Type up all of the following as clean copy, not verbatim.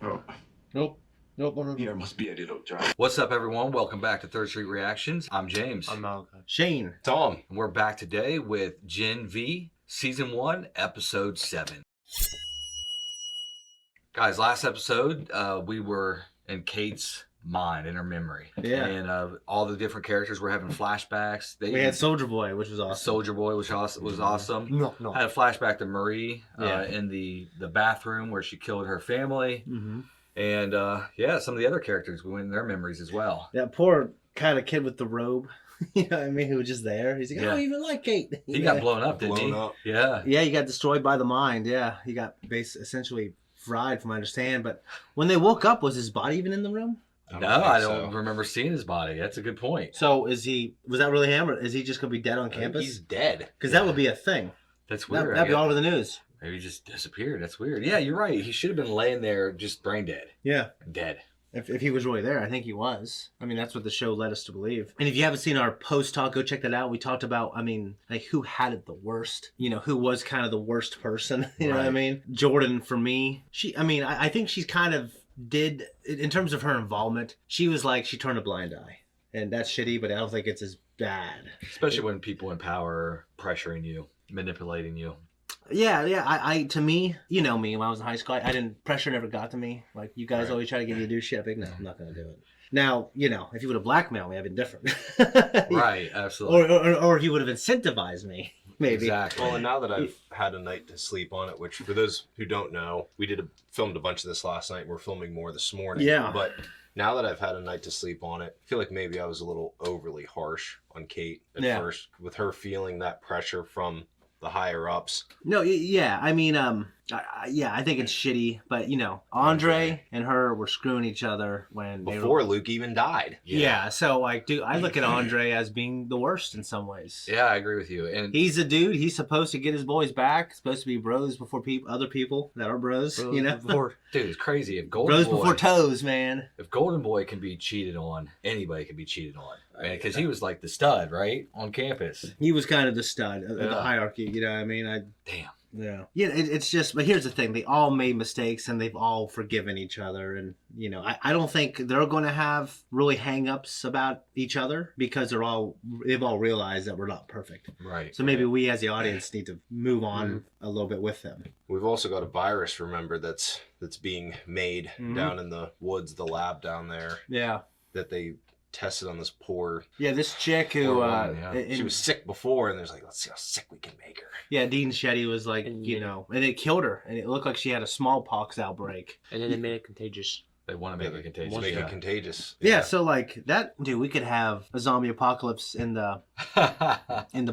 Oh. Nope. Here must be a little dry. What's up, everyone? Welcome back to Third Street Reactions. I'm James. I'm Malachi. Shane. Tom. And we're back today with Gen V, Season 1, Episode 7. Guys, last episode, we were in Kate's mind, in her memory. Yeah. And all the different characters were having flashbacks. We had Soldier Boy, which was awesome. Soldier Boy, which was awesome. No. I had a flashback to Marie in the bathroom where she killed her family. Mm-hmm. And some of the other characters, we went in their memories as well. That poor kind of kid with the robe, you know what I mean, who was just there. He's like, I don't even like Kate. He got blown up, didn't he? Yeah. Yeah, he got destroyed by the mind. Yeah, he got essentially fried, from what I understand. But when they woke up, was his body even in the room? I don't remember seeing his body. That's a good point. So was that really him, or is he just going to be dead on campus? He's dead. Because that would be a thing. That's weird. That'd be all over the news. Maybe he just disappeared. That's weird. Yeah, you're right. He should have been laying there just brain dead. Yeah. Dead. If he was really there, I think he was. I mean, that's what the show led us to believe. And if you haven't seen our post talk, go check that out. We talked about, who had it the worst. You know, who was kind of the worst person. You know what I mean? Jordan, for me. I think she's kind of did, in terms of her involvement, she was like, she turned a blind eye. And that's shitty, but I don't think it's as bad. Especially when people in power are pressuring you, manipulating you. Yeah. I to me, you know me, when I was in high school, I didn't, pressure never got to me. Like, you guys always try to get me to do shit. I'm like, no, I'm not going to do it. Now, you know, if you would have blackmailed me, I'd been different. Right, absolutely. Or if you would have incentivized me, maybe. Exactly. Well, and now that I've had a night to sleep on it, which for those who don't know, we filmed a bunch of this last night. We're filming more this morning. Yeah. But now that I've had a night to sleep on it, I feel like maybe I was a little overly harsh on Kate at first, with her feeling that pressure from the higher ups. No, yeah. I think it's shitty, but you know, Andre and her were screwing each other when before Luke even died. Yeah. So like, dude, I look at Andre as being the worst in some ways. Yeah, I agree with you. And he's a dude. He's supposed to get his boys back. Supposed to be bros before other people that are bros. You know, dude, it's crazy. If bros before toes, man. If Golden Boy can be cheated on, anybody can be cheated on. Because he was like the stud, right, on campus. He was kind of the stud of the hierarchy. You know what I mean? Damn. Yeah. Yeah, it's just, but here's the thing. They all made mistakes and they've all forgiven each other. And, you know, I don't think they're going to have really hang-ups about each other because they've all realized that we're not perfect. Right. So maybe we as the audience need to move on a little bit with them. We've also got a virus, remember, that's being made down in the woods, the lab down there. Yeah. That they tested on this poor... Yeah, this chick who... she was sick before, and there's like, let's see how sick we can make her. Yeah, Dean Shetty was like, you know, and it killed her, and it looked like she had a smallpox outbreak. And then they made it contagious. They want to make it contagious. Make it contagious. Yeah, so like that, dude, we could have a zombie apocalypse in the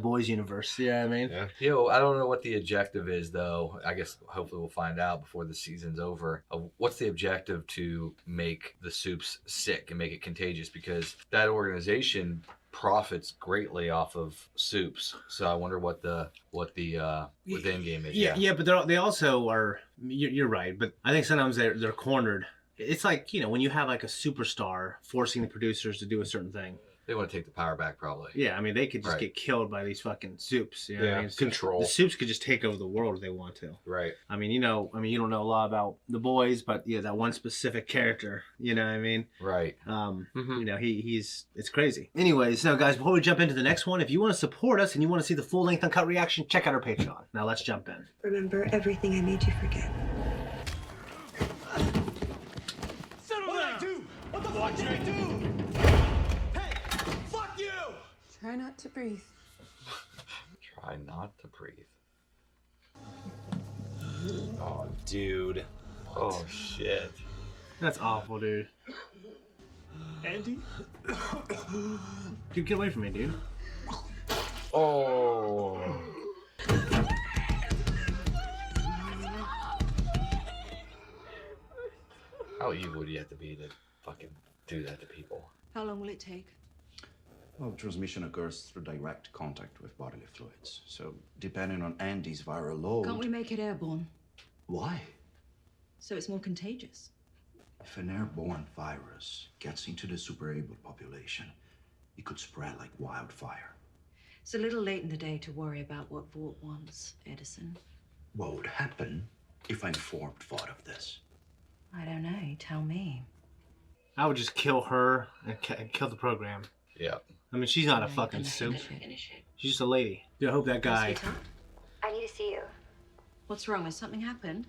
boys universe. Yeah, I mean, Yo, I don't know what the objective is though. I guess hopefully we'll find out before the season's over. What's the objective to make the soups sick and make it contagious? Because that organization profits greatly off of soups. So I wonder what the end game is. Yeah, but they also are. You're right, but I think sometimes they're cornered. It's like, you know, when you have like a superstar forcing the producers to do a certain thing. They want to take the power back, probably. Yeah, I mean, they could just get killed by these fucking soups. You know what I mean? Control. The soups could just take over the world if they want to. Right. You don't know a lot about the boys, but yeah, that one specific character. You know what I mean? Right. You know, it's crazy. Anyways, now guys, before we jump into the next one, if you want to support us and you want to see the full length uncut reaction, check out our Patreon. Now let's jump in. Remember everything I made you forget. What did I do? Hey, fuck you! Try not to breathe. Try not to breathe. Oh, dude. Oh, shit. That's awful, dude. Andy? Dude, get away from me, dude. Oh. How evil would you have to be to fucking do that to people? How long will it take? Well, transmission occurs through direct contact with bodily fluids. So, depending on Andy's viral load... Can't we make it airborne? Why? So it's more contagious. If an airborne virus gets into the super-able population, it could spread like wildfire. It's a little late in the day to worry about what Vought wants, Edison. What would happen if an informed thought of this? I don't know. You tell me. I would just kill her and kill the program. Yeah. I mean, she's not a fucking soup. She's just a lady. Dude, I hope that guy... Sweetheart? I need to see you. What's wrong? Has something happened?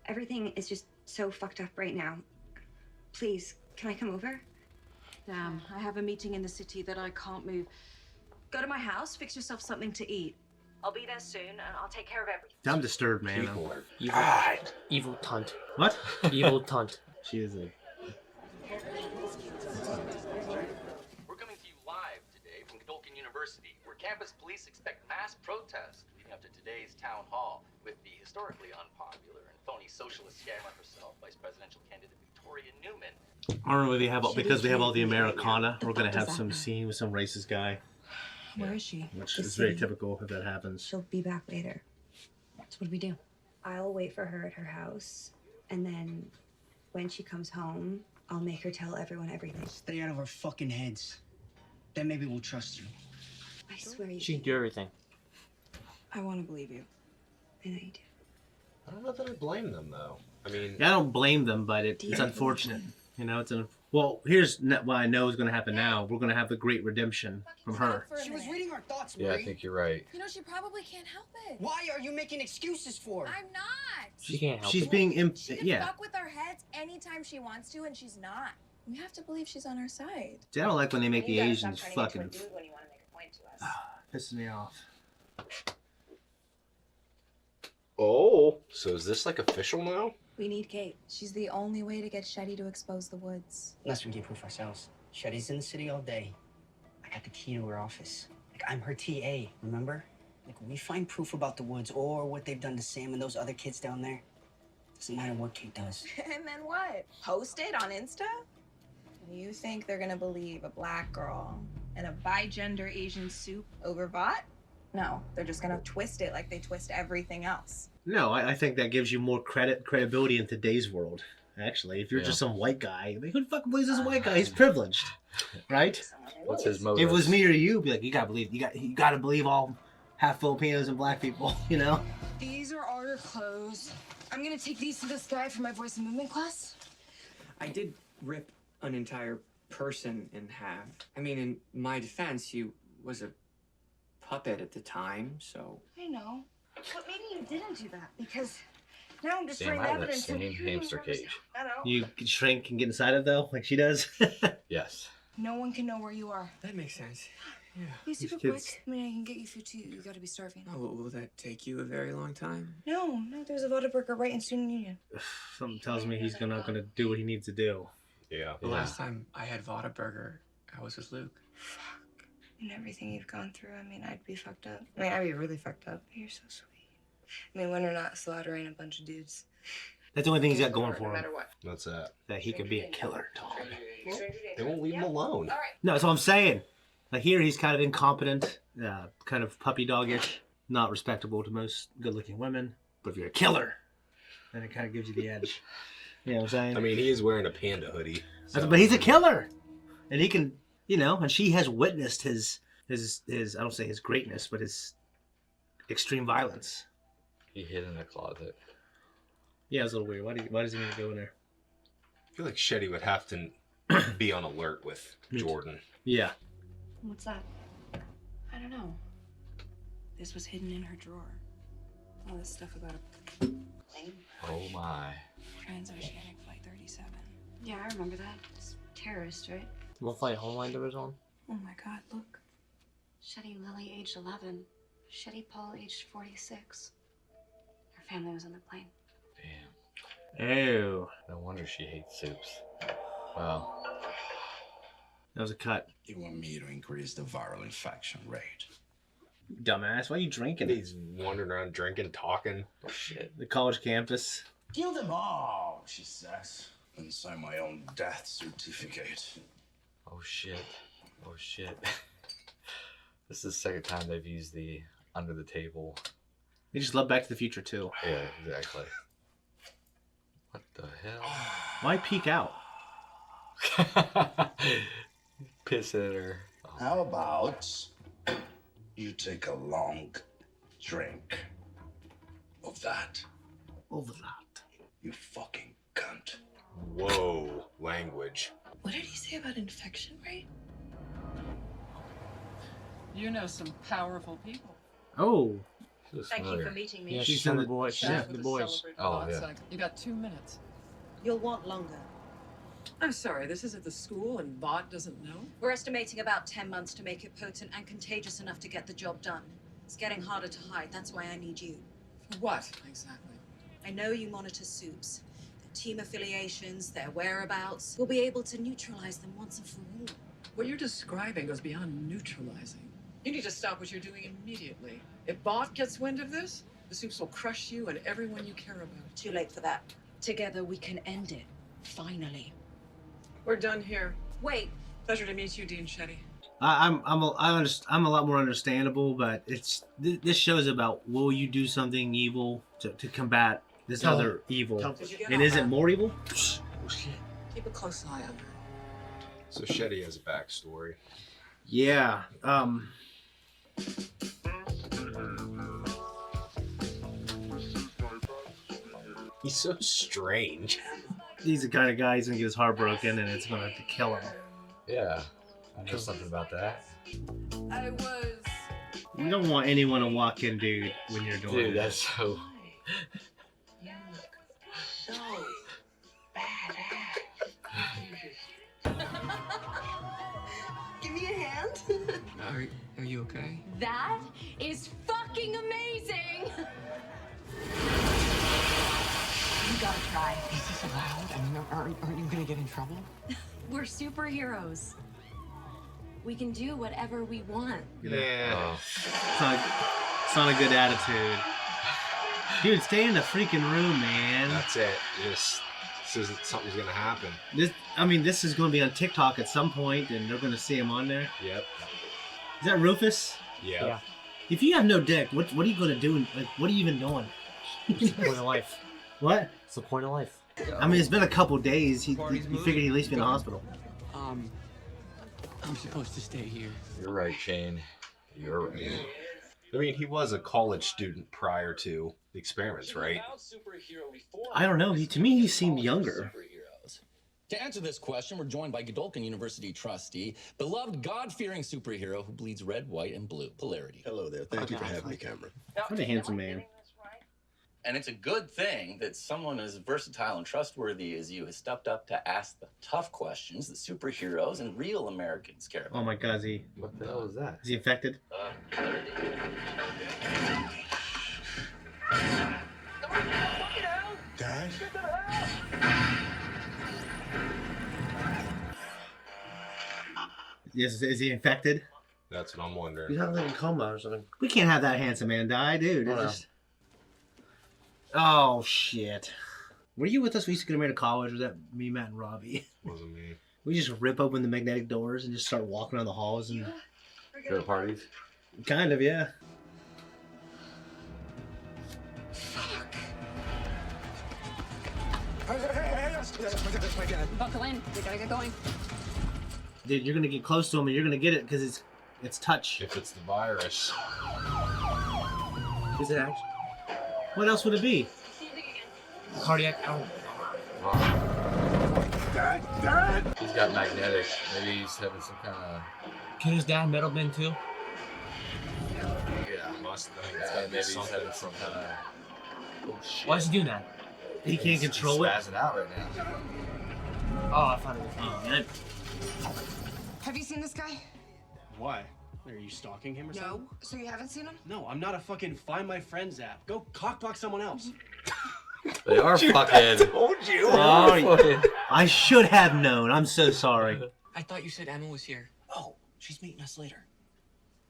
Everything is just so fucked up right now. Please, can I come over? Damn, I have a meeting in the city that I can't move. Go to my house, fix yourself something to eat. I'll be there soon, and I'll take care of everything. I'm disturbed, man. People are Evil cunt. What? Evil cunt. She is a... We're coming to you live today from Godolphin University, where campus police expect mass protests leading up to today's town hall with the historically unpopular and phony socialist scammer herself, Vice Presidential candidate Victoria Newman. I don't know if they have, because they have all the Americana, we're gonna have some scene with some racist guy, Where is she? which is very typical if that happens. She'll be back later. So what do we do? I'll wait for her at her house, and then when she comes home, I'll make her tell everyone everything. Stay out of our fucking heads. Then maybe we'll trust you. I swear you She can do. do everything. I want to believe you. I know you do. I don't know that I blame them though. I mean, Yeah, I don't blame them, but it's unfortunate. You know, well, here's what I know is going to happen now. We're going to have the great redemption from her. She was reading our thoughts, Yeah, Marie. I think you're right. You know, she probably can't help it. Why are you making excuses for her? I'm not. She can't help She's it. being She can yeah. fuck with our heads anytime she wants to, and she's not. We have to believe she's on our side. See, I don't like when they make the You gotta Asians stop turning into fucking a dude when you want to make a point to us. pisses me off. oh, so is this like official now? We need Kate. She's the only way to get Shetty to expose the woods. Unless we can proof ourselves. Shetty's in the city all day. I got the key to her office. Like, I'm her TA, remember? Like, when we find proof about the woods or what they've done to Sam and those other kids down there, doesn't matter what Kate does. And then what? Post it on Insta? You think they're gonna believe a black girl and a bi-gender Asian soup over bot? No, they're just gonna twist it like they twist everything else. No, I think that gives you more credibility in today's world. Actually, if you're Yeah. just some white guy, like, who the fuck believes this white guy? He's privileged, right? What's his If motive? it was me or you, be like, you gotta believe all half Filipinos and black people, you know? These are all your clothes. I'm gonna take these to this guy for my voice and movement class. I did rip an entire person in half. I mean, in my defense, he was a puppet at the time, so... I know. But maybe you didn't do that because now I'm just Damn, trying I have that evidence. same hamster cage. I know. You can shrink and get inside it though, like she does. Yes. No one can know where you are. That makes sense. Yeah. Be super kids. quick. I mean, I can get you food too. You gotta be starving. Oh, will that take you a very long time? No, there's a Whataburger right in Student Union. Something tells me he's not gonna do what he needs to do. Yeah. The last time I had Whataburger, I was with Luke. Fuck. And everything you've gone through, I mean, I'd be fucked up. I mean, I'd be really fucked up. You're so sweet. I mean, when we're not slaughtering a bunch of dudes. That's the only thing he's got going No for him. matter what. What's that? That he can be a killer, Tom. They won't leave him alone. All right. No, that's what I'm saying. Like here, he's kind of incompetent, kind of puppy doggish, not respectable to most good-looking women. But if you're a killer, then it kind of gives you the edge. You know what I'm saying? I mean, he is wearing a panda hoodie. so- But he's a killer, and he can, you know, and she has witnessed his I don't say his greatness, but his extreme violence. He hid in a closet. Yeah, it's a little weird. Why does he need to go in there? I feel like Shetty would have to be on alert with Jordan. Yeah. What's that? I don't know. This was hidden in her drawer. All this stuff about a plane. Oh my. Transoceanic Flight 37. Yeah, I remember that. It's terrorist, right? What flight Homelander was on? Oh my god, look. Shetty Lily, aged 11. Shetty Paul, aged 46. Her family was on the plane. Damn. Oh, No wonder she hates soups. Wow. that was a cut. You want me to increase the viral infection rate? Dumbass, why are you drinking? He's wandering around drinking, talking. Oh, shit. The college campus. Kill them all, she says. And sign my own death certificate. Oh, shit. Oh, shit. This is the second time they've used the under the table. They just love Back to the Future too. Yeah, exactly. What the hell? Why peek out? Pissing at her. Oh, How about you take a long drink of that, Over that. you fucking cunt? Whoa, language. What did he say about infection rate? You know some powerful people. Oh. Thank you for meeting me. Yeah, She's she's in on the the boys. yeah, For the boys. celebrate Oh, Bot's yeah. act. You got 2 minutes. You'll want longer. I'm sorry, this is at the school and Bot doesn't know? We're estimating about 10 months to make it potent and contagious enough to get the job done. It's getting harder to hide. That's why I need you. For what, exactly? I know you monitor soups. Their team affiliations, their whereabouts. We'll be able to neutralize them once and for all. What you're describing goes beyond neutralizing. You need to stop what you're doing immediately. If Bot gets wind of this, the soups will crush you and everyone you care about. Too late for that. Together we can end it. Finally. We're done here. Wait. Pleasure to meet you, Dean Shetty. I'm a lot more understandable, but this show's about will you do something evil to combat this other evil, and is it more evil? Keep a close eye on her. So Shetty has a backstory. Yeah. He's so strange. He's the kind of guy who's gonna get his heart broken, and it's gonna have to kill him. Yeah, I know something about that. I was... You don't want anyone to walk in, dude, when you're doing Dude, that. that's so... So Give me a hand. Are you okay? That is fucking amazing! You gotta try. Is this allowed? I mean, aren't you gonna get in trouble? We're superheroes. We can do whatever we want. Yeah. It's not a good attitude. Dude, stay in the freaking room, man. That's it. Just says that something's gonna happen. This is gonna be on TikTok at some point, and they're gonna see him on there. Yep. Is that Rufus? Yeah. If you have no dick, what are you gonna do? Like, what are you even doing? It's the point of life. What? It's the point of life. I mean, it's been a couple days. He figured he'd at least be in the hospital. I'm supposed to stay here. You're right, Shane. You're right. I mean, he was a college student prior to the experiments, right? I don't know. To me, he seemed younger. To answer this question, we're joined by Godolphin University trustee, beloved God-fearing superhero who bleeds red, white, and blue. Polarity. Hello there. Thank you for having me, Cameron. What a handsome man. And it's a good thing that someone as versatile and trustworthy as you has stepped up to ask the tough questions that superheroes and real Americans care about. Oh my God, is he? What the hell is that? Is he infected? Dad? Yes, is he infected? That's what I'm wondering. He's not like in coma or something. We can't have that handsome man die, dude. Oh, no. Oh shit. Were you with us? We used to get married to college. Was that me, Matt, and Robbie? Wasn't me. We just rip open the magnetic doors and just start walking around the halls and. Go to parties? Kind of, yeah. Buckle in. We gotta get going. Dude, you're gonna get close to him and you're gonna get it because it's touch. If it's the virus. Is it actually? What else would it be? Cardiac. He's got magnetic. Maybe he's having some kind of... Can his dad metal bend too? Yeah, must think. It's gotta be maybe he's something having from some kind of... Oh, shit. Why is he doing that? He can't control it. He's spazzing out right now. Oh, I found it. Oh, man. have you seen this guy? Why? Are you stalking him or something? No. So you haven't seen him? No, I'm not a fucking Find My Friends app. Go cockblock someone else. They are fucking... Told you. Oh, I should have known. I'm so sorry. I thought you said Emma was here. Oh, she's meeting us later.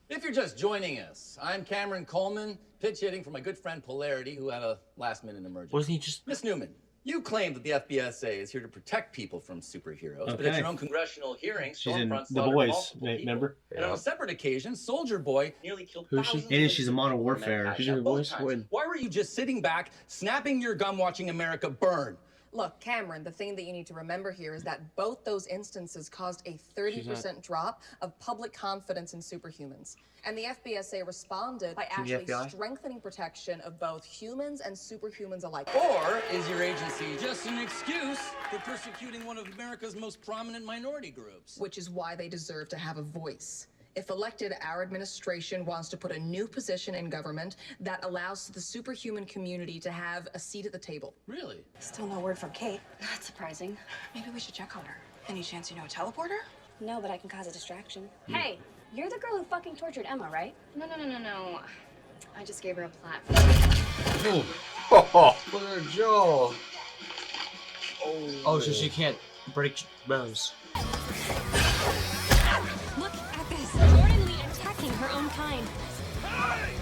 If you're just joining us, I'm Cameron Coleman, pitch hitting for my good friend Polarity, who had a last-minute emergency. Wasn't he just... Miss Newman, you claim that the FBSA is here to protect people from superheroes, but at Okay. your own congressional hearing, She's in Stormfront The slaughtered Boys, multiple people. remember? And on a separate occasion, Soldier Boy nearly killed Who's she? thousands And of she's a Modern people in Warfare. Manhattan. She's in The Both Boys? times. When? Why were you just sitting back, snapping your gum, watching America burn? Look, Cameron, the thing that you need to remember here is that both those instances caused a 30% drop of public confidence in superhumans. And the FBSA responded by actually strengthening protection of both humans and superhumans alike. Or is your agency just an excuse for persecuting one of America's most prominent minority groups? Which is why they deserve to have a voice. If elected, our administration wants to put a new position in government that allows the superhuman community to have a seat at the table. Really? Still no word from Kate. That's surprising. Maybe we should check on her. Any chance you know a teleporter? No, but I can cause a distraction. Hey, you're the girl who fucking tortured Emma, right? No. I just gave her a platform. Look at her jaw. Oh, so she can't break bones. Look at this. Jordan Lee attacking her own kind. Hey!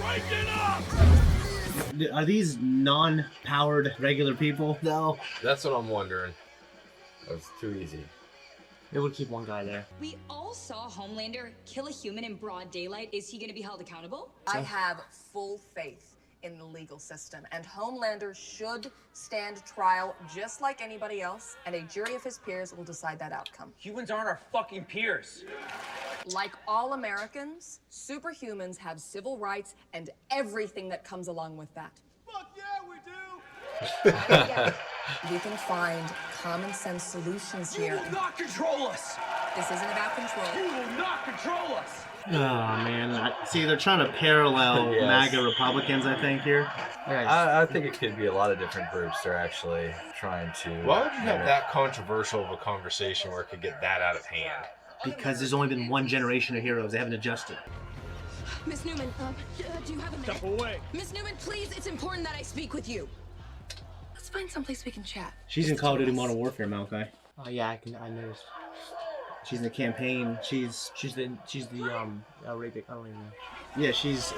Break it up! Are these non-powered regular people, though? That's what I'm wondering. That's too easy. It would keep one guy there. We all saw Homelander kill a human in broad daylight. Is he going to be held accountable? I have full faith in the legal system, and Homelander should stand trial just like anybody else, and a jury of his peers will decide that outcome. Humans aren't our fucking peers. Like all Americans, superhumans have civil rights and everything that comes along with that. Fuck yeah, we do! We can find common sense solutions here. You will not control us! This isn't about control. You will not control us! Oh, man. See, they're trying to parallel MAGA Republicans, I think, here. I think it could be a lot of different groups they're actually trying to... Why would you have that controversial of a conversation where it could get that out of hand? Because there's only been one generation of heroes. They haven't adjusted. Miss Newman, do you have a minute? Step away. Miss Newman, please, it's important that I speak with you. Let's find someplace we can chat. She's in Call of Duty Modern Warfare, Malachi. Oh yeah, I noticed. She's in the campaign. She's the Arabic. I don't even know. Yeah, she's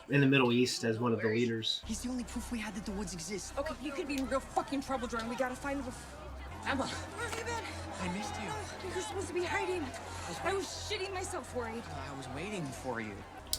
in the Middle East as one of the leaders. He's the only proof we had that the woods exist. Okay, you could be in real fucking trouble, Jordan. We gotta find him. Emma, where have you been? I missed you. You're supposed to be hiding. I was shitting myself worried. I was waiting for you.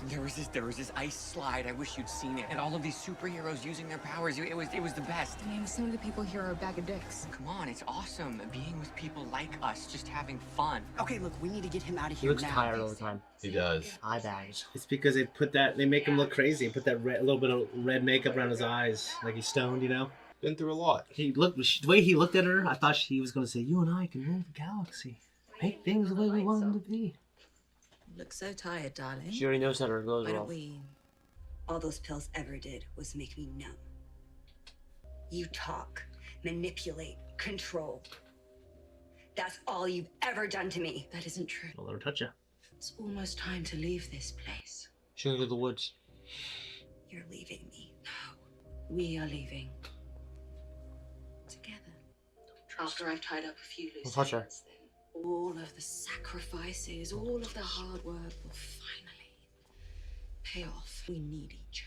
There was this ice slide. I wish you'd seen it. And all of these superheroes using their powers. It was the best. I mean, some of the people here are a bag of dicks. Come on, it's awesome being with people like us, just having fun. Okay, look, we need to get him out of He here looks now. tired all the time. He does. Eye bags. It's because they make him look crazy and put that a little bit of red makeup around his eyes, like he's stoned, you know? Been through a lot. The way he looked at her, I thought he was going to say, "You and I can rule the galaxy. Make things the way we want them to be." Look so tired, darling. She already knows that her gloves Why are don't off. we... All those pills ever did was make me numb. You talk, manipulate, control. That's all you've ever done to me. That isn't true. Don't let her touch you. It's almost time to leave this place. She's gonna go to the woods. You're leaving me. No, we are leaving. Together. After I've tied up a few loose Don't touch her. ends, then all of the sacrifices, all of the hard work will finally pay off. We need each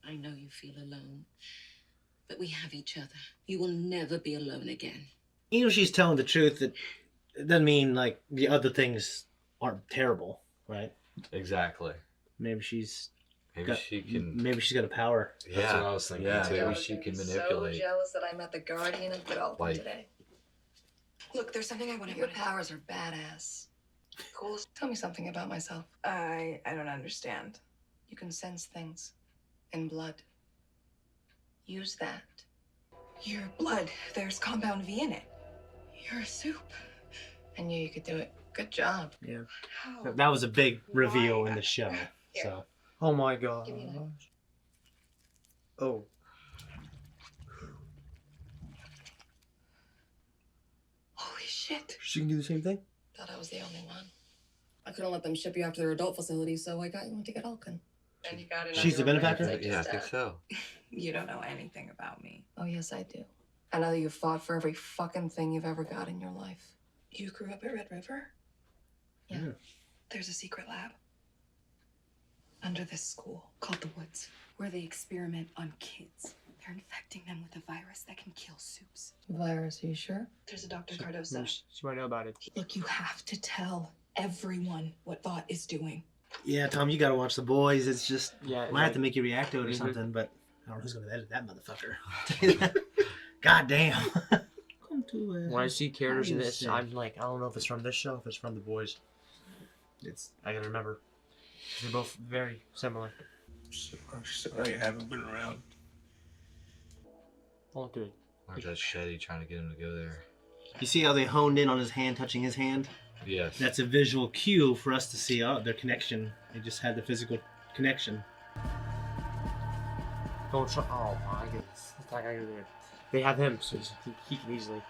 other. I know you feel alone, but we have each other. You will never be alone again. Even if she's telling the truth, it doesn't mean, like, the other things aren't terrible, right? Exactly. Maybe she's... Maybe she's got a power. That's what I was thinking, too. Maybe she can manipulate. So jealous that I met the guardian of Godwin Like- today. Look, there's something I want to. Your powers are badass. Cool. Tell me something about myself. I don't understand. You can sense things in blood. Use that. Your blood. There's compound V in it. You're a soup. I knew you could do it. Good job. Yeah. That was a big reveal in the show. So. Oh my god. Give me that. Oh. Holy shit. She can do the same thing? Thought I was the only one. I couldn't let them ship you off to their adult facility, so I got you into get Alkin. And you got it. She's the benefactor? Yeah, I think so. You don't know anything about me. Oh, yes, I do. I know that you fought for every fucking thing you've ever got in your life. You grew up at Red River? Yeah. There's a secret lab under this school called the Woods, where they experiment on kids. They're infecting them with a virus that can kill soups. Virus, are you sure? There's a Dr. Cardosa. She might know about it. Look, you have to tell everyone what Vought is doing. Yeah, Tom, you gotta watch The Boys. It's just... Yeah, might have to make you react to it or something, but... I don't know who's gonna edit that motherfucker. God damn. Come to When I see characters in this, I'm like, I don't know if it's from this show, if it's from The Boys. I gotta remember. They're both very similar. Sorry, I haven't been around. Don't do it. Or just Shetty trying to get him to go there. You see how they honed in on his hand, touching his hand? Yes. That's a visual cue for us to see their connection. They just had the physical connection. Don't try. Oh my goodness. It's like they have him, so he can easily.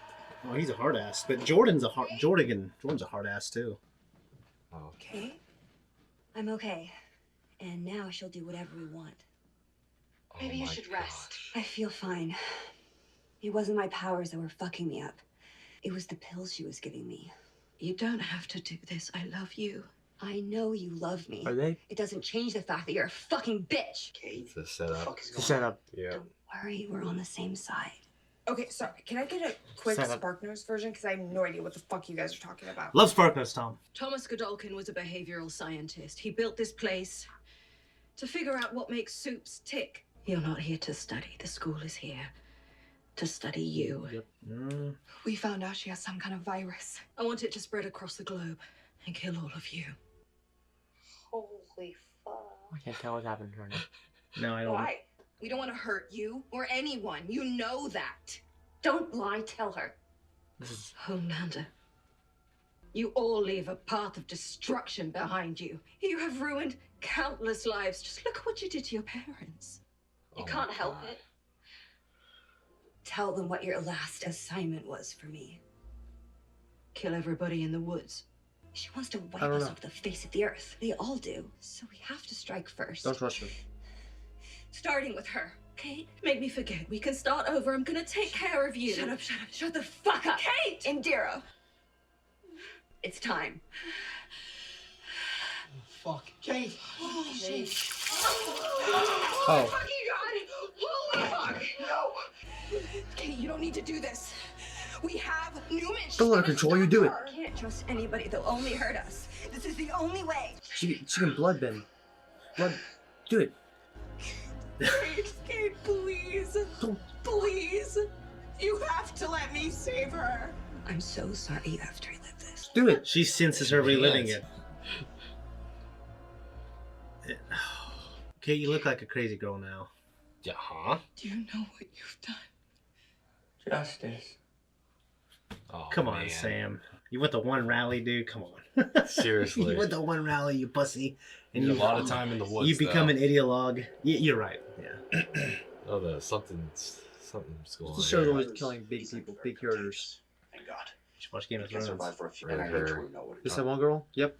Oh, he's a hard ass. But Jordan's a hard ass too. Oh. Okay. I'm okay. And now she'll do whatever we want. Maybe you should rest. I feel fine. It wasn't my powers that were fucking me up. It was the pills she was giving me. You don't have to do this. I love you. I know you love me. Are they? It doesn't change the fact that you're a fucking bitch. It's a setup. It's a setup. Yeah. Don't worry, we're on the same side. Okay, sorry. Can I get a quick Setup. Spark Notes version? Because I have no idea what the fuck you guys are talking about. Love Sparkness, Tom. Thomas Godolkin was a behavioral scientist. He built this place to figure out what makes soups tick. You're not here to study. The school is here to study you. Yep. We found out she has some kind of virus. I want it to spread across the globe and kill all of you. Holy fuck. I can't tell what's happening right now. No, I don't. Why? We don't want to hurt you or anyone. You know that. Don't lie, tell her. This is. Homelander, you all leave a path of destruction behind you. You have ruined countless lives. Just look at what you did to your parents. You can't help it. Tell them what your last assignment was for me. Kill everybody in the woods. She wants to wipe I don't us know. off the face of the earth. They all do. So we have to strike first. Don't trust her. Starting with her. Kate, make me forget. We can start over. I'm gonna take care of you. Shut up, shut up, shut the fuck up. Kate! Indira. It's time. Fuck. Kate. Holy shit. Oh. Fucking God. Holy fuck. No. Kate, you don't need to do this. We have Newman. Don't let her control you. Do it. I can't trust anybody. They'll only hurt us. This is the only way. She can bloodbend. Blood. Do it. Kate, please. Please. You have to let me save her. I'm so sorry you have to relive this. Do it. She senses her reliving it. Okay, you look like a crazy girl now. Yeah, huh? Do you know what you've done? Justice. Oh, Come on, man. Sam. You went to one rally, dude. Come on. Seriously. You went to one rally, you pussy. And a lot of time in the woods. You become an ideologue. You're right. Yeah. Oh, no, something's going on. This show's here. always killing big people, big characters. Thank God. Just watch Game of We can Thrones. survive for a few Right, minutes her. until we know what it Is is. that one girl? Yep.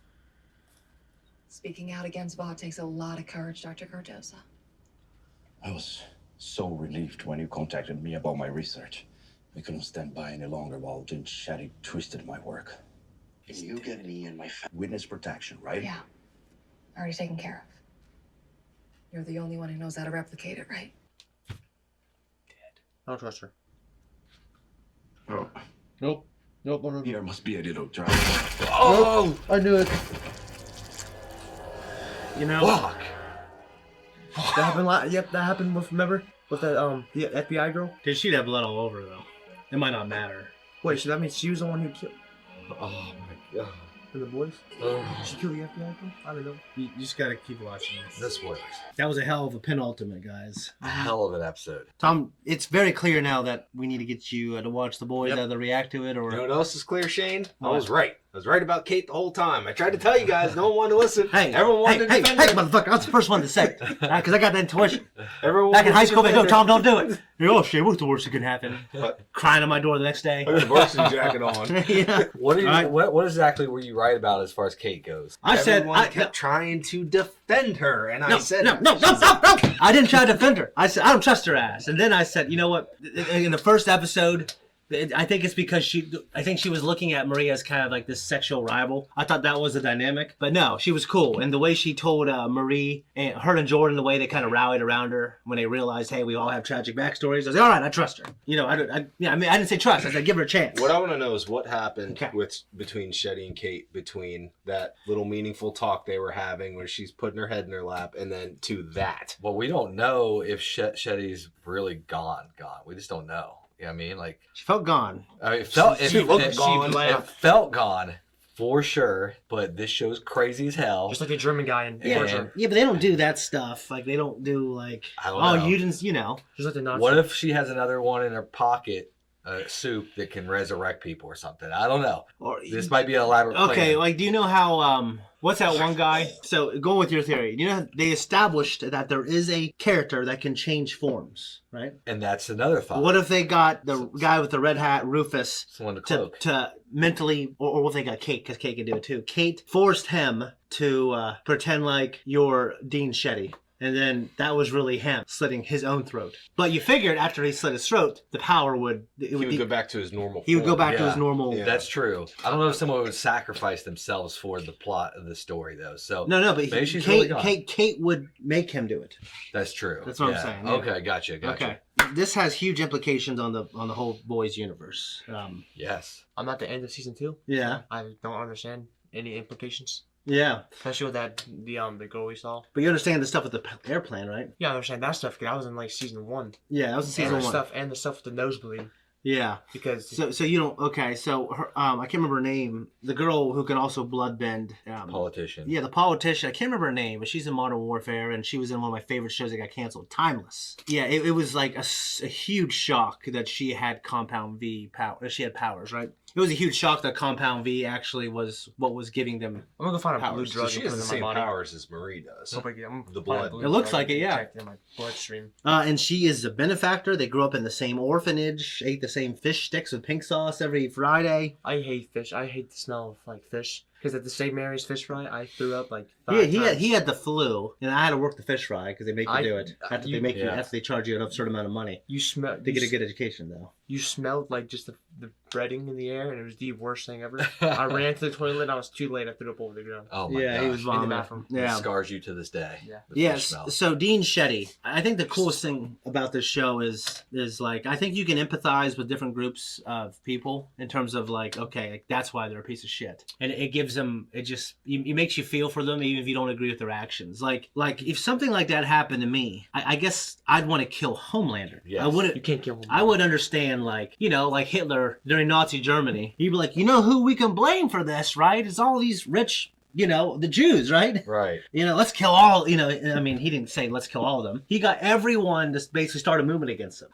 Speaking out against Vought takes a lot of courage, Dr. Cardoza. I was so relieved when you contacted me about my research. I couldn't stand by any longer while Jim Shetty twisted my work. Can you get me and my witness protection, right? Yeah. Already taken care of. You're the only one who knows how to replicate it, right? I don't trust her. Oh. Nope. Nope. Here must be a little drama. Oh! I knew it. You know, Fuck. That happened. Yep, that happened with. Remember with that the FBI girl. dude, she'd have blood all over her, though. It might not matter. Wait, so that means she was the one who killed Oh my god. the boys? Oh, She killed the FBI girl? I don't know. You just gotta keep watching this. this was That was a hell of a penultimate, guys. a hell of an episode. Tom, it's very clear now that we need to get you to watch The Boys, Yep. either react to it or... You know what else is clear, Shane? I What? was right. I was right about Kate the whole time. I tried to tell you guys. No one wanted to listen. Hey, Everyone wanted hey, to defend hey, her. motherfucker! I was the first one to say it because I got that intuition. Everyone Back in wanted high to school, they defend go, her. Tom, don't do it. Oh shit, what's the worst that can happen? Crying on my door the next day. I got a varsity jacket on. Yeah. What, All right. what exactly were you right about as far as Kate goes? I said Everyone kept trying to defend her, and I said, no. I didn't try to defend her. I said I don't trust her ass. And then I said, you know what? In the first episode, I think it's because I think she was looking at Maria as kind of like this sexual rival. I thought that was the dynamic, but no, she was cool. And the way she told Marie and her and Jordan, the way they kind of rallied around her when they realized, hey, we all have tragic backstories. I was like, all right, I trust her. You know, I didn't say trust. I said give her a chance. What I want to know is what happened between Shetty and Kate, between that little meaningful talk they were having where she's putting her head in her lap, and then to that. Well, we don't know if Shetty's really gone. We just don't know. You know what I mean? Like, she felt gone. It felt gone for sure, but this show's crazy as hell. Just like the German guy in Yeah, but they don't do that stuff. Like, they don't do like, I don't know. you didn't, you know. Just like the Nazi. What if she has another one in her pocket, soup that can resurrect people or something? I don't know. This might be an elaborate plan. Okay, like, do you know how, what's that one guy? So, going with your theory, you know, they established that there is a character that can change forms, right? And that's another thought. What if they got the guy with the red hat, Rufus, to mentally, or what if they got Kate, because Kate can do it too. Kate forced him to pretend like you're Dean Shetty. And then that was really him slitting his own throat. But you figured after he slit his throat, the power would... He would go back to his normal form. He would go back to his normal... Yeah. That's true. I don't know if someone would sacrifice themselves for the plot of the story, though. So No, but maybe she's really gone. Kate would make him do it. That's true. That's what I'm saying. Yeah. Okay, gotcha. Okay. This has huge implications on the whole boys universe. Yes. I'm at the end of season 2. Yeah. I don't understand any implications. Yeah. Especially with that the girl we saw. But you understand the stuff with the airplane, right? Yeah, I understand that stuff because I was in like season 1. Yeah, that was in season 1. And the stuff with the nosebleed. Yeah. Because so you don't so her, I can't remember her name. The girl who can also bloodbend. Politician. Yeah, the politician. I can't remember her name, but she's in Modern Warfare, and she was in one of my favorite shows that got canceled, Timeless. Yeah, it was like a huge shock that she had Compound V power. She had powers, right? It was a huge shock that Compound V actually was what was giving them. I'm gonna go find a blue So drug. she has the same powers as Marie does. The blood. It looks like it, yeah. In my bloodstream. And she is a benefactor. They grew up in the same orphanage, ate the same fish sticks with pink sauce every Friday. I hate fish. I hate the smell of like fish. Because at the St. Mary's fish fry, I threw up like 5 times. He had the flu, and I had to work the fish fry because they make you do it. After they charge you an absurd amount of money. You smell. They get a good education though. You smelled like just the breading in the air, and it was the worst thing ever. I ran to the toilet, and I was too late. I threw up over the ground. Oh my gosh. He was vomiting. In the bathroom. It scars you to this day. Yeah. Yes. So Dean Shetty, I think the coolest thing about this show is like I think you can empathize with different groups of people in terms of like, okay, like, that's why they're a piece of shit, and it gives them it makes you feel for them even if you don't agree with their actions. Like if something like that happened to me, I guess I'd want to kill Homelander. Yes. I wouldn't. You can't kill Homelander. I would understand, like, you know, like Hitler during Nazi Germany. He'd be like, you know who we can blame for this, right? It's all these rich, you know, the Jews, right? Right. You know, let's kill all, you know, I mean, he didn't say let's kill all of them. He got everyone to basically start a movement against him.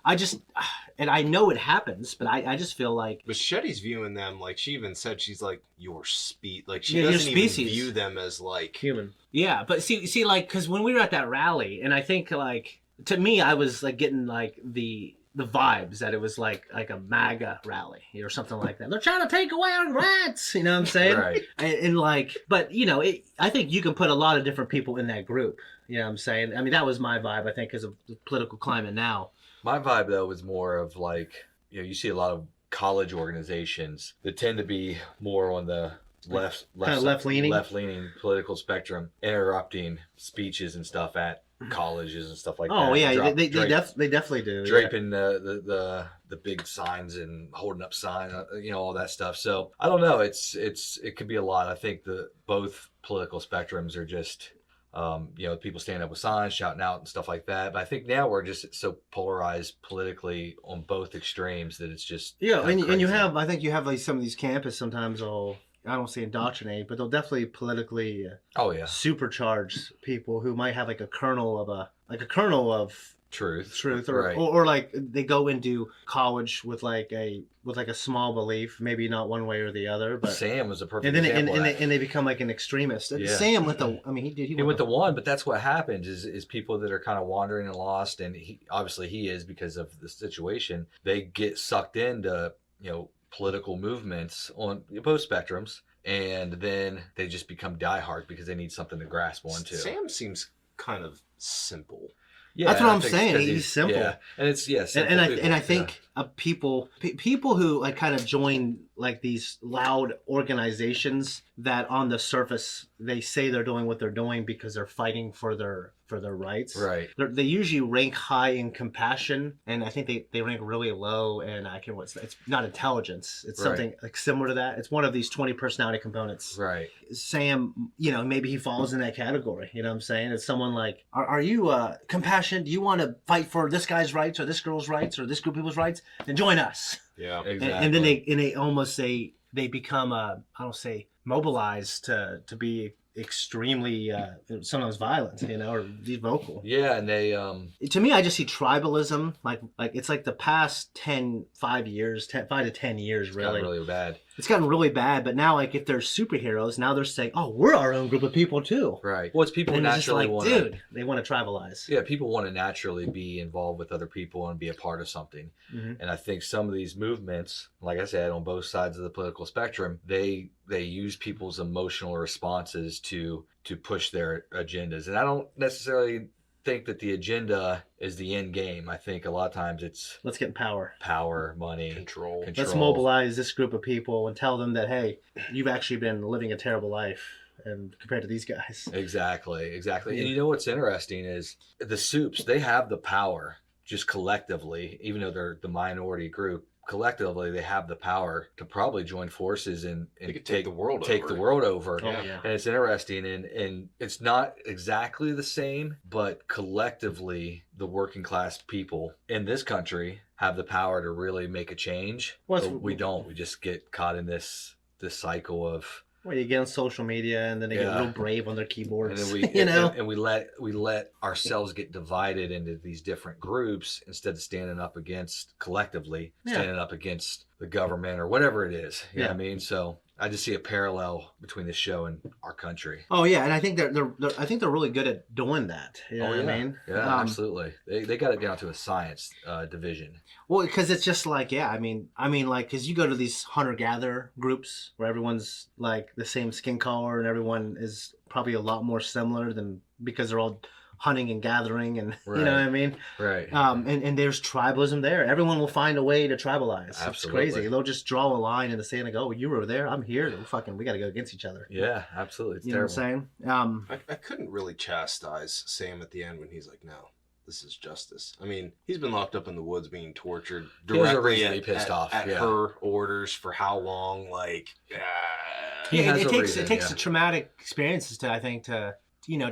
And I know it happens, but I just feel like... But Shetty's viewing them, like, she even said she's like, your species. Like, she doesn't even view them as, like... human. Yeah, but see, like, because when we were at that rally, and I think, like, to me, I was, like, getting, like, the vibes that it was like a MAGA rally or something like that. They're trying to take away our rights, you know what I'm saying? Right. And like, but you know, I think you can put a lot of different people in that group. You know what I'm saying? I mean, that was my vibe, I think, as a political climate now. My vibe, though, was more of like, you know, you see a lot of college organizations that tend to be more on the left-leaning political spectrum, interrupting speeches and stuff at colleges and stuff like that. Oh yeah, they definitely do. Draping the big signs and holding up signs, you know, all that stuff. So I don't know. It could be a lot. I think both political spectrums are just, you know, people standing up with signs, shouting out and stuff like that. But I think now we're just so polarized politically on both extremes that it's just and you have, I think you have like some of these campuses sometimes I don't say indoctrinate, but they'll definitely politically supercharge people who might have like a kernel of truth, or like they go into college with like a small belief, maybe not one way or the other. But Sam was a perfect example. And they become like an extremist. Yeah. Sam went he went to one, but that's what happens is people that are kind of wandering and lost, and he is because of the situation. They get sucked into, you know, political movements on both spectrums, and then they just become diehard because they need something to grasp onto. Sam seems kind of simple. Yeah, That's what I I'm think saying. it's 'cause He's simple. Yeah, and it's simple and I people, and I think people who like kind of join like these loud organizations that on the surface they say they're doing what they're doing because they're fighting for their rights. Right. They usually rank high in compassion, and I think they rank really low. And it's not intelligence. It's something like similar to that. It's one of these 20 personality components. Right. Sam, maybe he falls in that category. You know what I'm saying? It's someone like, are you compassionate? Do you want to fight for this guy's rights or this girl's rights or this group of people's rights? Then join us. Yeah, exactly. And then they almost they become I don't say mobilized to be extremely sometimes violent, or be vocal. Yeah, and they to me, I just see tribalism like it's like the past 5 to 10 years really. Really bad. It's gotten really bad, but now like if they're superheroes, now they're saying, "Oh, we're our own group of people too." Right. Well, it's people and naturally it's just like, dude, they want to tribalize. Yeah, people want to naturally be involved with other people and be a part of something. Mm-hmm. And I think some of these movements, like I said, on both sides of the political spectrum, they use people's emotional responses to push their agendas. And I don't necessarily think that the agenda is the end game. I think a lot of times it's let's get power, money, control. Let's mobilize this group of people and tell them that, hey, you've actually been living a terrible life and compared to these guys. Exactly. Yeah. And you know what's interesting is the Supes, they have the power just collectively, even though they're the minority group. Collectively, they have the power to probably join forces and take the world over. Oh, yeah. And it's interesting, and it's not exactly the same, but collectively, the working class people in this country have the power to really make a change. But we don't. We just get caught in this cycle of. Well, you get on social media, and then they get real brave on their keyboards. And then we let ourselves get divided into these different groups instead of standing up against collectively, standing up against the government or whatever it is. You know what I mean? So I just see a parallel between this show and our country. Oh yeah, and I think they're really good at doing that. You know what I mean? Yeah, absolutely. They got it down to a science division. Well, because it's just like, I mean, like, because you go to these hunter-gatherer groups where everyone's like the same skin color and everyone is probably a lot more similar than because they're all hunting and gathering and you know what I mean? Right. And there's tribalism there. Everyone will find a way to tribalize. Absolutely. It's crazy. They'll just draw a line in the sand and go, you were there, I'm here. We got to go against each other. Yeah, absolutely. It's terrible. terrible. Know what I'm saying? I couldn't really chastise Sam at the end when he's like, no, this is justice. I mean, he's been locked up in the woods being tortured directly at her orders for how long? Like, it takes the traumatic experiences to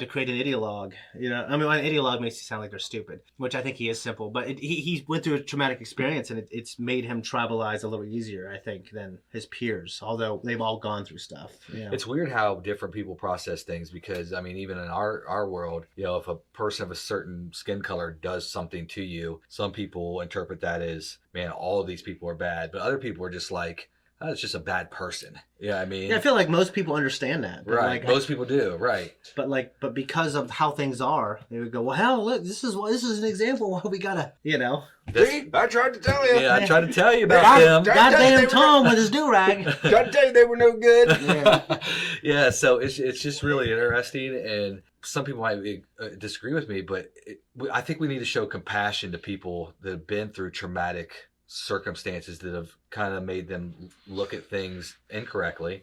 create an ideologue. I mean, an ideologue makes you sound like they're stupid, which I think he is simple. But he went through a traumatic experience, and it's made him tribalize a little easier, I think, than his peers. Although they've all gone through stuff. It's weird how different people process things because, I mean, even in our world, if a person of a certain skin color does something to you, some people interpret that as, man, all of these people are bad. But other people are just like, oh, it's just a bad person. Yeah, I mean, I feel like most people understand that. But right, most people do, right? But because of how things are, they would go, well, hell, look, this is an example why we gotta, See, I tried to tell you. Yeah, I tried to tell you about them. Goddamn Tom with his do-rag. Gotta tell you, they were no good. Yeah, so it's just really interesting, and some people might disagree with me, but I think we need to show compassion to people that have been through traumatic circumstances that have kind of made them look at things incorrectly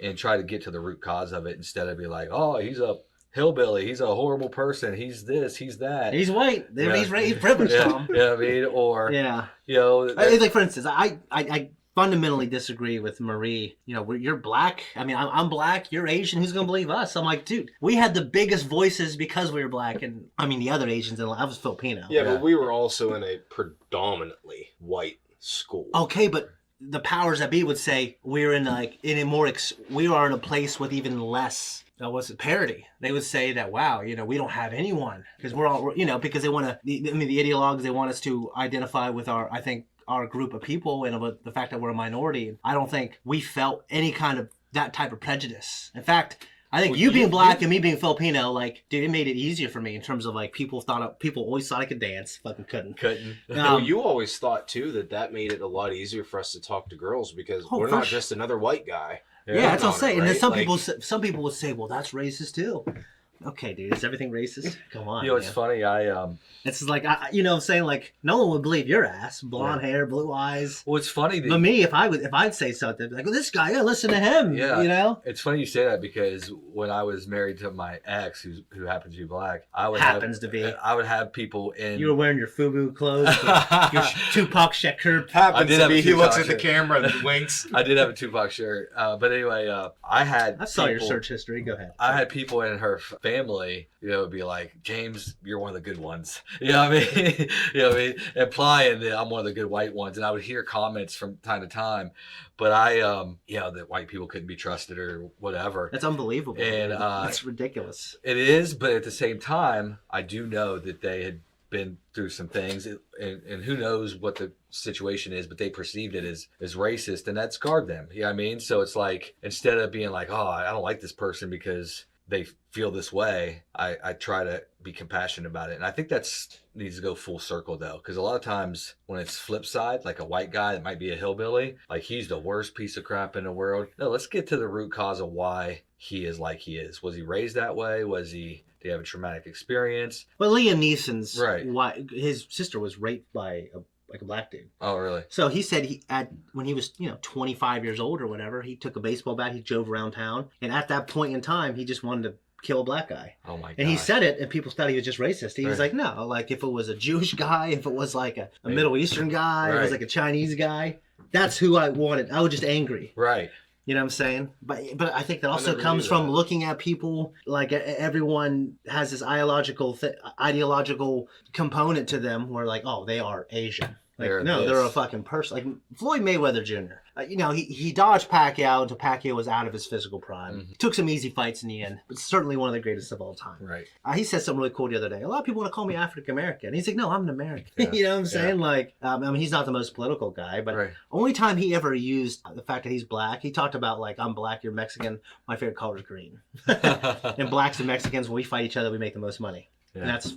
and try to get to the root cause of it instead of be like, oh, he's a hillbilly, he's a horrible person, he's this, he's that, he's white, he's privileged, Tom. Yeah, I mean, or like for instance, I fundamentally disagree with Marie. You're black. I mean, I'm black. You're Asian. Who's gonna believe us? I'm like, dude, we had the biggest voices because we were black, and I mean the other Asians. I was Filipino. Yeah, but we were also in a predominantly white school. Okay, but the powers that be would say we are in a place with even less. Parity. They would say that, wow, we don't have anyone because we're all, because they want to. The ideologues, they want us to identify with our group of people, and about the fact that we're a minority. I don't think we felt any kind of that type of prejudice. In fact, I think you being black and me being Filipino, it made it easier for me in terms of people always thought I could dance, fucking couldn't. Well, you always thought too that made it a lot easier for us to talk to girls because we're not just another white guy. Yeah, that's what I'm saying. And then some people would say, well, that's racist too. okay, dude, is everything racist? Come on. You know, it's funny. It's like you know, what I'm saying, like, no one would believe your ass. Blonde hair, blue eyes. Well, it's funny. But me, if I'd say something like, well, this guy, yeah, listen to him. Yeah, you know. It's funny you say that because when I was married to my ex, who happens to be black, I would have people in. You were wearing your FUBU clothes, your Tupac Shakur. He looks at the camera and winks. I did have a Tupac shirt, but anyway, I saw your search history. Go ahead. I had people in her family, you know, be like, James, you're one of the good ones. You know what I mean? You know what I mean? Implying that I'm one of the good white ones. And I would hear comments from time to time, but you know, that white people couldn't be trusted or whatever. That's unbelievable. And that's ridiculous. It is, but at the same time, I do know that they had been through some things, and who knows what the situation is, but they perceived it as racist, and that scarred them. You know what I mean? So it's like, instead of being like, oh, I don't like this person because they feel this way, I try to be compassionate about it. And I think that's needs to go full circle though, because a lot of times when it's flip side, like a white guy that might be a hillbilly, like he's the worst piece of crap in the world. No, let's get to the root cause of why he is like he is. Was he raised that way? Did he have a traumatic experience? Well, Liam Neeson's right. His sister was raped by a black dude. Oh, really? So he said when he was 25 years old or whatever, he took a baseball bat, he drove around town, and at that point in time, he just wanted to kill a black guy. Oh my god! And he said it, and people thought he was just racist. He was like, no, like if it was a Jewish guy, if it was like a Middle Eastern guy, if it was like a Chinese guy, that's who I wanted. I was just angry. Right. You know what I'm saying? But I think that also comes from looking at people like everyone has this ideological component to them where like, oh, they are Asian. Like, they're a fucking person. Like Floyd Mayweather Jr. He dodged Pacquiao until Pacquiao was out of his physical prime. Mm-hmm. Took some easy fights in the end, but certainly one of the greatest of all time. Right. He said something really cool the other day. A lot of people want to call me African American. He's like, no, I'm an American. Yeah. You know what I'm saying? Yeah. Like, I mean, he's not the most political guy, but only time he ever used the fact that he's black, he talked about like, I'm black, you're Mexican. My favorite color is green. And blacks and Mexicans, when we fight each other, we make the most money. Yeah. And that's.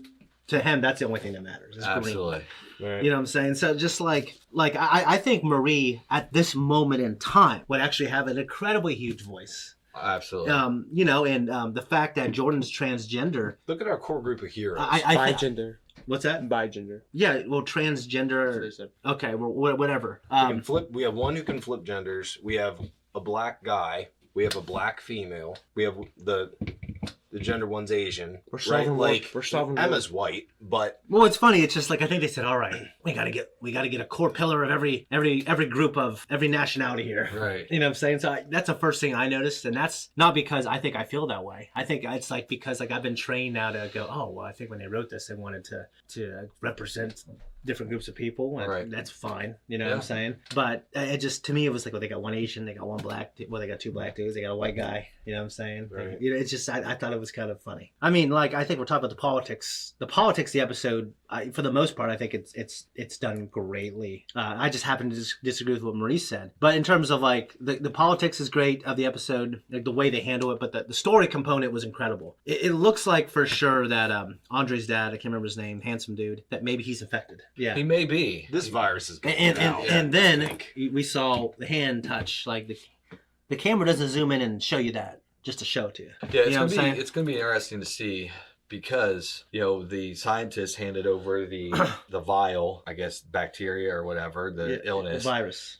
To him, that's the only thing that matters. It's absolutely. Right. You know what I'm saying? So just like I think Marie at this moment in time would actually have an incredibly huge voice. Absolutely. The fact that Jordan's transgender. Look at our core group of heroes. Bigender. What's that? Bigender. Yeah, well, transgender. Okay, well, whatever. We have one who can flip genders. We have a black guy. We have a black female. We have the gender one's Asian. We're solving Emma's white, but well, it's funny. It's just like I think they said, all right, we gotta get a core pillar of every group of every nationality here. Right. You know what I'm saying? So that's the first thing I noticed, and that's not because I think I feel that way. I think it's like because like I've been trained now to go, oh well, I think when they wrote this, they wanted to represent different groups of people, and right. That's fine. You know what I'm saying? But it just to me it was like, well, they got one Asian, they got one black, well, they got two black dudes, they got a white guy. You know what I'm saying? Right. Like, it's just I thought it was kind of funny. I mean, like I think we're talking about the politics. The episode, for the most part, I think it's done greatly. I just happen to disagree with what Marie said. But in terms of like the politics is great of the episode, like the way they handle it. But the story component was incredible. It looks like for sure that Andre's dad, I can't remember his name, handsome dude, that maybe he's infected. Yeah, he may be. This virus is going and then we saw the hand touch. Like the camera doesn't zoom in and show you that, just to show it to you. Yeah, it's gonna be interesting to see because the scientists handed over the vial, I guess bacteria or whatever, illness,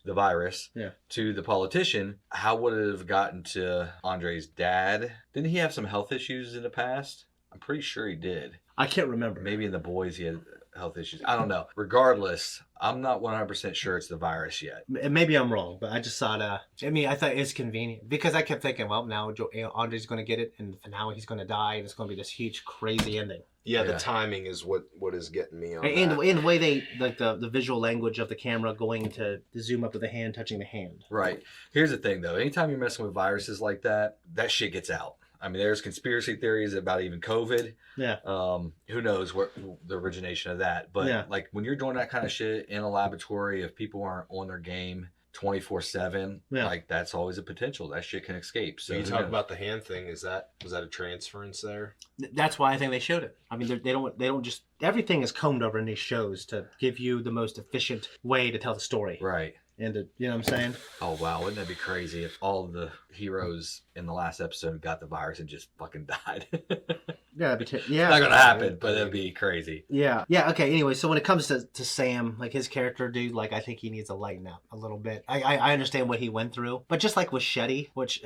the virus, to the politician. How would it have gotten to Andre's dad? Didn't he have some health issues in the past? I'm pretty sure he did. I can't remember. Maybe in the boys he had health issues. I don't know. Regardless, I'm not 100% sure it's the virus yet. Maybe I'm wrong, but I just thought, I thought it's convenient because I kept thinking, well, now Andre's going to get it and now he's going to die and it's going to be this huge, crazy ending. Yeah, the timing is what is getting me on and the way they, like the visual language of the camera going to zoom up to the hand, touching the hand. Right. Here's the thing though. Anytime you're messing with viruses like that shit gets out. I mean, there's conspiracy theories about even COVID. Yeah. Who knows what the origination of that? But like when you're doing that kind of shit in a laboratory, if people aren't on their game 24/7, like that's always a potential. That shit can escape. So when you talk about the hand thing, was that a transference there? That's why I think they showed it. I mean, they don't just everything is combed over in these shows to give you the most efficient way to tell the story. Right. into, you know what I'm saying? Oh wow, wouldn't that be crazy if all the heroes in the last episode got the virus and just fucking died? Yeah, that'd be yeah. It's not gonna happen, but it'd be crazy. Yeah. Okay. Anyway, so when it comes to Sam, like his character, dude, like I think he needs to lighten up a little bit. I understand what he went through, but just like with Shetty, which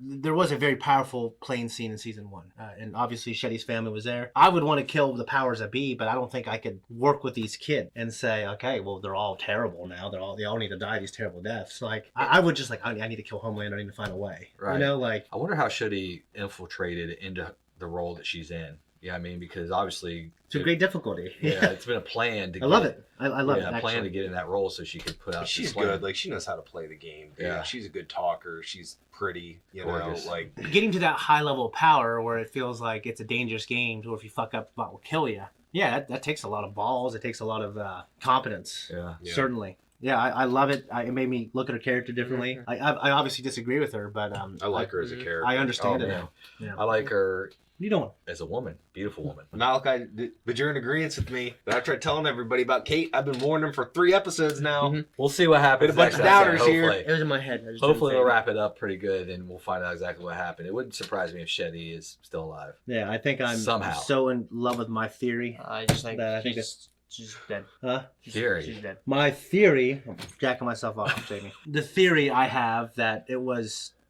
there was a very powerful plane scene in season 1, and obviously Shetty's family was there. I would want to kill the powers that be, but I don't think I could work with these kids and say, okay, well they're all terrible now. They all need to die these terrible deaths. Like I would just like I need to kill Homeland. I need to find a way. Right. Like I wonder how Shetty infiltrated into the role that she's in. Yeah, I mean, because obviously it's a great difficulty. Yeah, it's been a plan to. I love it. I love it. A plan to get in that role so she could put out. She's good. Like she knows how to play the game. Dude. Yeah, she's a good talker. She's pretty. Gorgeous. Like getting to that high level of power where it feels like it's a dangerous game, or if you fuck up, it will kill you. Yeah, that takes a lot of balls. It takes a lot of competence. Yeah, certainly. Yeah, I love it. It made me look at her character differently. I obviously disagree with her, but I like her as a character. I understand it now. Yeah. I like her. What are you doing? As a woman. Beautiful woman. Malachi, but you're in agreement with me. But I tried telling everybody about Kate. I've been warning them for 3 episodes now. Mm-hmm. We'll see what happens. Been a bunch of doubters here. It was in my head. Hopefully we'll wrap it up pretty good and we'll find out exactly what happened. It wouldn't surprise me if Shetty is still alive. Yeah, I think I'm so in love with my theory. I just think that she's dead. Huh? She's dead. My theory, I'm jacking myself off, Jamie. The theory I have that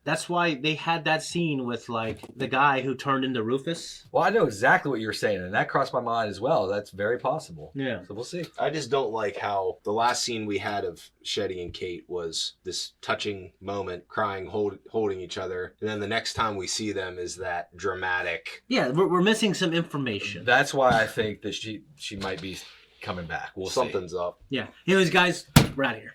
that's why they had that scene with like the guy who turned into Rufus. Well, I know exactly what you're saying, and that crossed my mind as well. That's very possible. Yeah. So we'll see. I just don't like how the last scene we had of Shetty and Kate was this touching moment, crying, holding each other, and then the next time we see them is that dramatic. Yeah, we're missing some information. That's why I think that she might be coming back. We'll see. Something's up. Yeah. Anyways, guys, we're out of here.